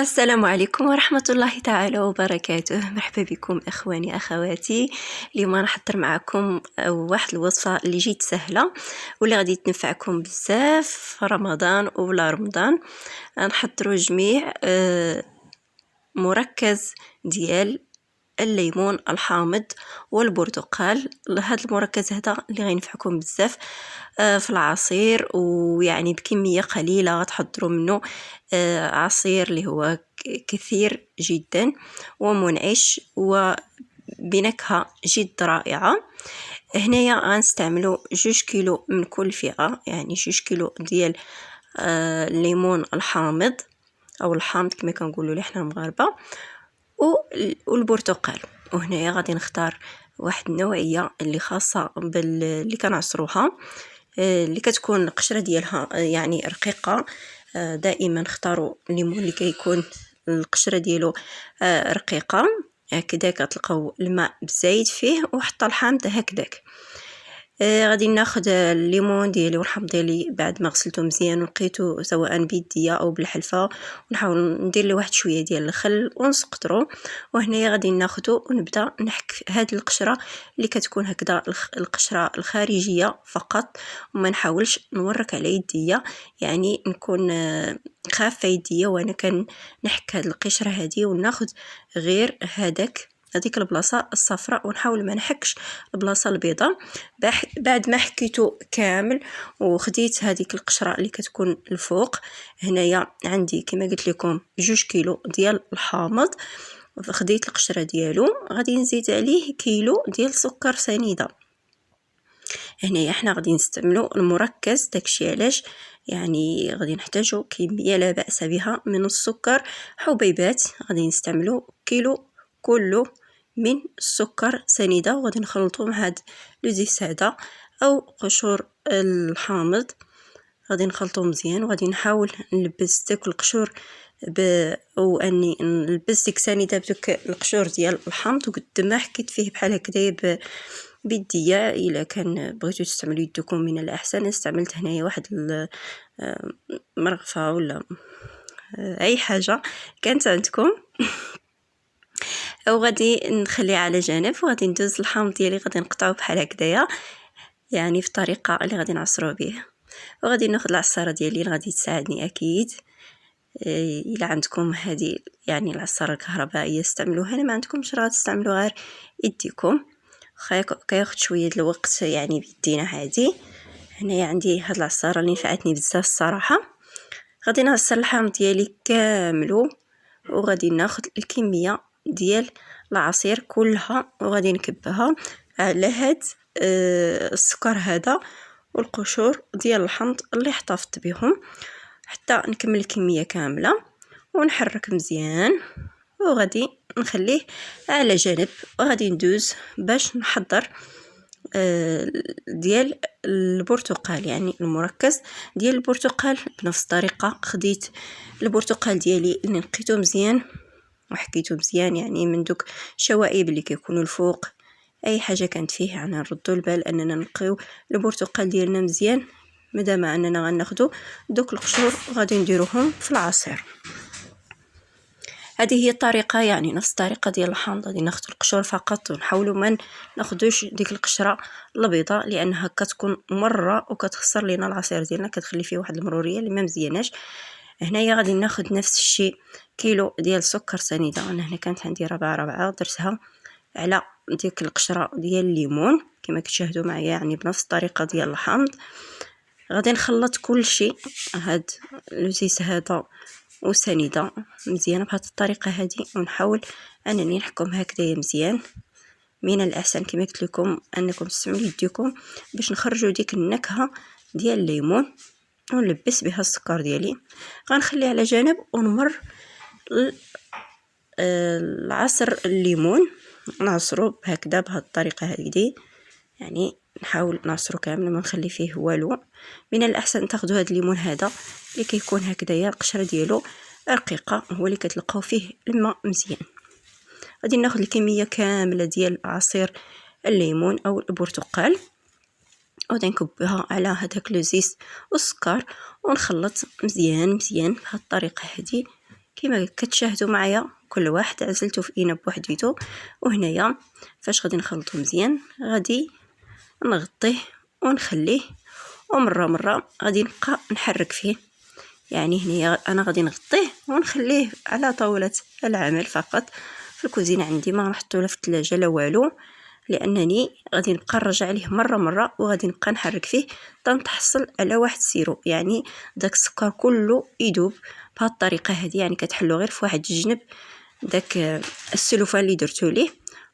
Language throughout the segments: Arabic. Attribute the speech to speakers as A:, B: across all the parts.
A: السلام عليكم ورحمة الله تعالى وبركاته. مرحبا بكم اخواني اخواتي. اليوم نحضر معكم واحد الوصفة اللي جيت سهلة واللي غادي تنفعكم بزاف في رمضان ولا رمضان. نحضروا جميع مركز ديال الليمون الحامض والبرتقال. هذا المركز هذا اللي غينفعكم بزاف في العصير، ويعني بكميه قليله غتحضروا منه عصير اللي هو كثير جدا ومنعش وبنكهه جد رائعه. هنايا غنستعملوا 2 كيلو من كل فئه، يعني 2 كيلو ديال الليمون الحامض او الحامض كما كنقولوا ليه حنا المغاربه، والبرتقال. وهنايا غادي نختار واحد النوعيه اللي خاصه اللي كنعصروها، اللي كتكون القشره ديالها يعني رقيقه. دائما اختاروا الليمون اللي كيكون القشره ديالو رقيقه، هكذا كتلقاو الماء بزايد فيه وحتى الحامض هكذاك. غادي ناخذ الليمون ديالي والحامض ديالي بعد ما غسلته مزيان ولقيته سواء بيديا او بالحلفه، ونحاول ندير له واحد شويه ديال الخل ونسقطرو. وهنايا غادي ناخذو ونبدا نحك هاد القشره اللي كتكون هكذا القشره الخارجيه فقط، وما نحاولش نورك على يديا، يعني نكون خافه يديا وانا كنحك هاد القشره هذه، وناخذ غير هذيك البلاصه الصفراء ونحاول ما نحكش البلاصه البيضاء. بعد ما حكيته كامل وخديت هذيك القشره اللي كتكون الفوق، هنايا عندي كما قلت لكم 2 كيلو ديال الحامض، خديت القشره ديالو. غادي نزيد عليه كيلو ديال سكر سنيده. هنايا حنا غادي نستعملوا المركز، داكشي علاش يعني غادي نحتاجوا كميه لا باس بها من السكر حبيبات. غادي نستعملوا كيلو كله من السكر سنيده، وغادي نخلطو مع هاد لوزيس هذا او قشور الحامض. غادي نخلطو مزيان وغادي نحاول نلبس داك القشور او اني نلبس ديك سنيده بدوك القشور ديال الحامض، وقد ما حكيت فيه بحال هكذا بيديا. الا كان بغيتو تستعملوا يدكم من الاحسن. استعملت هنايا واحد مرغفه ولا اي حاجه كانت عندكم او غادي نخليها على جانب. وغادي ندوز الحامض ديالي، غادي نقطعه بحال هكذايا يعني في الطريقه اللي غادي نعصروا به. وغادي ناخذ العصاره ديالي اللي غادي تساعدني اكيد. الا عندكم هذه يعني العصاره الكهربائيه استعملوها، انا ما عندكمش راه تستعملوا غير يديكم، كياخذ شويه الوقت يعني بيدينا عادي. هنايا عندي هاد العصاره اللي نفعتني بزاف الصراحه. غادي نعصر الحامض ديالي كامل، وغادي ناخذ الكميه ديال العصير كلها وغادي نكبها على هاد السكر هذا والقشور ديال الحامض اللي احتفظت بهم حتى نكمل الكميه كامله، ونحرك مزيان وغادي نخليه على جانب. وغادي ندوز باش نحضر ديال البرتقال، يعني المركز ديال البرتقال. بنفس الطريقه خديت البرتقال ديالي اللي نقيته مزيان وحكيته مزيان، يعني من دوك الشوائب اللي كيكونوا الفوق اي حاجه كانت فيه، يعني نردوا البال اننا نقيو البرتقال ديالنا مزيان. مادام اننا غناخذوا دوك القشور غادي نديروهم في العصير. هذه هي الطريقه، يعني نفس الطريقه ديال الحامض. غادي ناخذ القشور فقط ونحاولوا ما ناخذوش ديك القشره البيضاء لانها كتكون مره وكتخسر لينا العصير ديالنا، كتخلي فيه واحد المروريه اللي ما مزياناش. هنايا غادي ناخذ نفس الشيء كيلو ديال سكر سنيده. انا هنا كانت عندي ربعه درتها على ديك القشره ديال الليمون كما كتشاهدوا معايا، يعني بنفس الطريقه ديال الحامض. غادي نخلط كل شيء، هاد لوزيس هذا وسنيده مزيان بهذه الطريقه هذه، ونحاول انني نحكم هكذا مزيان. من الاحسن كما قلت لكم انكم تستعملوا يديكم باش نخرجوا ديك النكهه ديال الليمون، ونلبس بها السكر ديالي. غنخليه على جانب ونمر العصر الليمون نعصرو هكذا بهذه الطريقه هذه، يعني نحاول نعصرو كامل ما نخلي فيه والو. من الاحسن تاخذوا هذا الليمون هذا اللي كيكون هكذايا القشره ديالو رقيقه، هو اللي كتلقاو فيه الماء مزيان. غادي ناخذ الكميه كامله ديال عصير الليمون او البرتقال، وغادي نكبها على هذاك لوزيس والسكر ونخلط مزيان بهذه الطريقه هذه. كما كتشاهدوا معايا كل واحد عزلته في اناء بوحديتو. وهنايا فاش غادي نخلطو مزيان غادي نغطيه ونخليه، ومره غادي نبقى نحرك فيه. يعني هنايا انا غادي نغطيه ونخليه على طاولة العمل فقط. في الكوزينه عندي ما نحطو لا في الثلاجه لا والو، لانني غادي نبقى نرجع عليه مره وغادي نبقى نحرك فيه حتى نتحصل على واحد السيرو. يعني داك السكر كله يذوب بهذه الطريقه هذه. يعني كتحلو غير في واحد الجنب داك السلوفان اللي درتو ليه،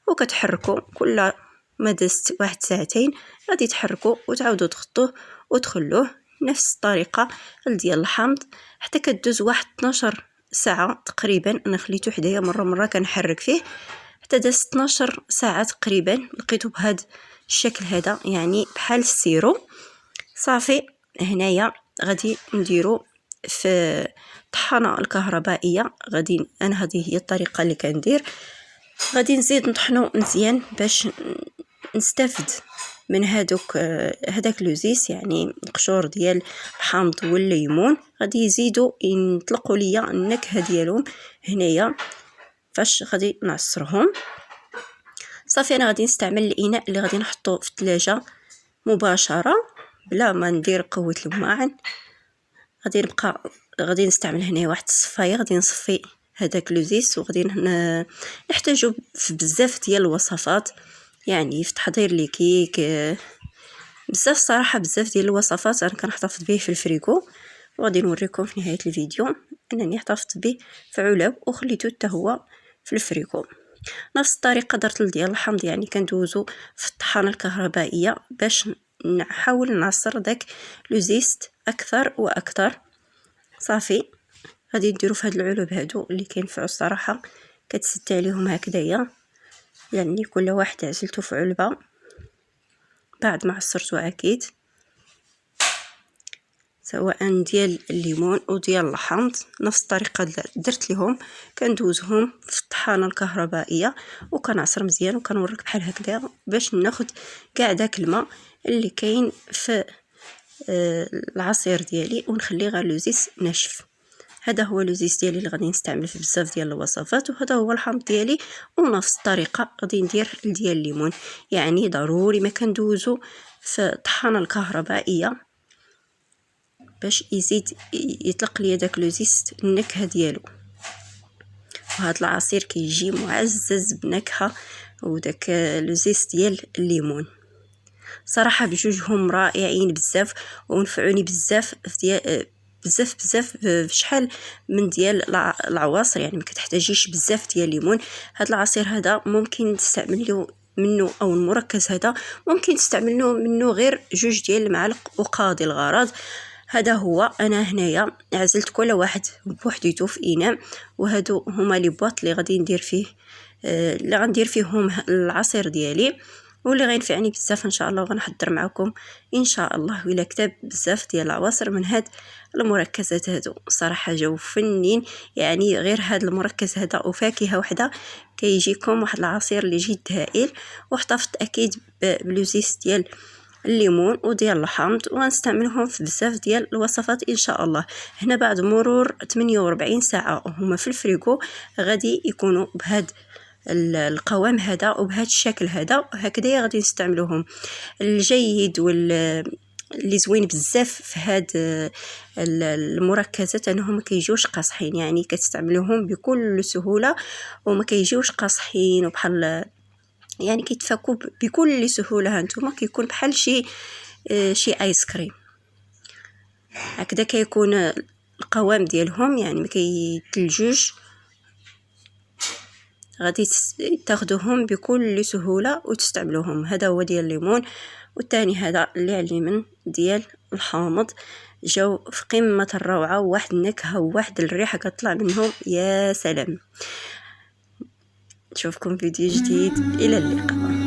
A: وكتحركو كل ما دازت واحد ساعتين غادي تحركو وتعاودوا تغطوه وتخلوه نفس الطريقه ديال الحامض حتى كدوز واحد 12 ساعه تقريبا. انا خليته حدايا مره كنحرك فيه حتى داز 12 ساعه تقريبا. لقيته بهذا الشكل هذا، يعني بحال السيرو. صافي هنايا غادي نديرو في طحانه الكهربائيه. غادي انا هذه هي الطريقه اللي كندير. غادي نزيد نطحنو مزيان باش نستافد من هذاك لوزيس، يعني القشور ديال الحامض والليمون غادي يزيدوا يطلقوا ليا النكهه ديالهم هنايا فاش غادي نعصرهم. صافي انا غادي نستعمل الاناء اللي غادي نحطو في الثلاجه مباشره بلا ما ندير قوه الماعن. غادي نستعمل هنا واحد الصفايه، غادي نصفي هذاك لوزيس. وغادي نحتاجو في بزاف ديال الوصفات، يعني في تحضير لي كيك بزاف صراحه. بزاف ديال الوصفات انا كنحتفظ به في الفريكو، وغادي نوريكم في نهايه الفيديو انني احتفظت به في علب وخليته حتى هو في الفريكو. نفس الطريقه درت ديال الحمض، يعني كندوزو في الطحانه الكهربائيه باش نحاول نعصر داك لوزيست اكثر واكثر. صافي غادي نديرو في هاد العلب هادو اللي كينفعوا الصراحه. كتسد عليهم هكذايا، يعني كل واحد عزلته في علبه بعد ما عصرتو اكيد، سواء ديال الليمون او ديال الحامض. نفس الطريقه درت لهم، كندوزهم في الطحانه الكهربائيه وكنعصر مزيان وكنورك بحال هكذا باش ناخد كاع داك الماء اللي كاين في العصير ديالي ونخليه غير لوزيس ناشف. هذا هو لوزيس ديالي اللي غادي نستعمل في بزاف ديال الوصفات، وهذا هو الحامض ديالي. ونفس الطريقه غادي ندير ديال الليمون، يعني ضروري ما كندوزو في الطحانه الكهربائيه باش يزيد يطلق لي داك لوزيس النكهه ديالو. وهذا العصير كيجي معزز بنكهه وداك لوزيس ديال الليمون. صراحه بجوجهم رائعين بزاف ونفعوني بزاف في بزاف في شحال من ديال العواصر. يعني ما كتحتاجيش بزاف ديال الليمون. هذا العصير هذا ممكن تستعملوا منه او المركز هذا ممكن تستعملوا منه غير 2 ديال المعالق وقاضي الغرض. هذا هو. انا هنايا عزلت كل واحد بوحديتو في اناء، وهادو هما لي بواط اللي غادي ندير فيه اللي غندير فيهم العصير ديالي واللي غينفعني بزاف ان شاء الله. وغنحضر معكم ان شاء الله الى كتاب بزاف ديال العواصر من هاد المركزات هادو. صراحه جاو فنين، يعني غير هاد المركز هذا وفاكهه وحده كيجيكم واحد العصير اللي جد هائل. واحتفظت اكيد بلوزيس ديال الليمون وديال الحامض وغنستعملهم في بزاف ديال الوصفات ان شاء الله. هنا بعد مرور 48 ساعه وهما في الفريكو غادي يكونوا بهاد القوام هذا وبهذا الشكل هذا. هكذا غادي نستعملوهم. الجيد اللي زوين بزاف في هاد المركزات انهم ما كيجيوش قاصحين، يعني كتستعملوهم بكل سهوله وما كيجيوش قاصحين وبحال يعني كيتفكوا بكل سهوله. هانتوما كيكون بحال شي ايس كريم هكذا كيكون القوام ديالهم، يعني ما كيتلجوش. غادي تاخذوهم بكل سهوله وتستعملوهم. هذا هو ديال الليمون، والثاني هذا اللي على اليمين ديال الحامض. جاو في قمه الروعه، وواحد النكهه وواحد الريحه كتطلع منهم يا سلام. نشوفكم فيديو جديد، الى اللقاء.